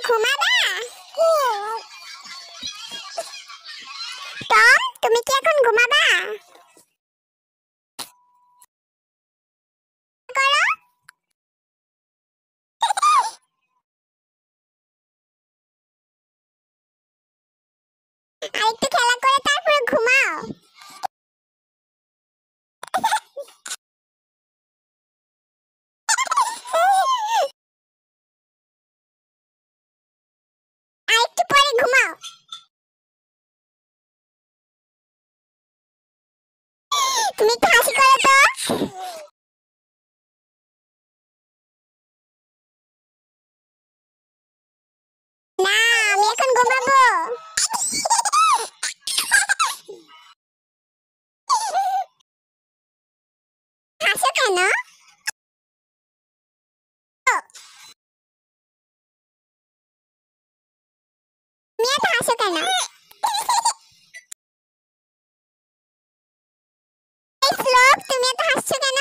ঘুমাবা? Tom, তুমি কি এখন ঘুমাবা? করো। আরেকটু খেলা করে তারপর ঘুমাও। আরেকটু পরে ঘুমাও। তুমি একটু হাসি করো তো। না, আমি এখন ঘুমাবো। হাসো কেন? তুমি এত হাসো কেন? এই শ্লোক, তুমি এত হাসছো কেন?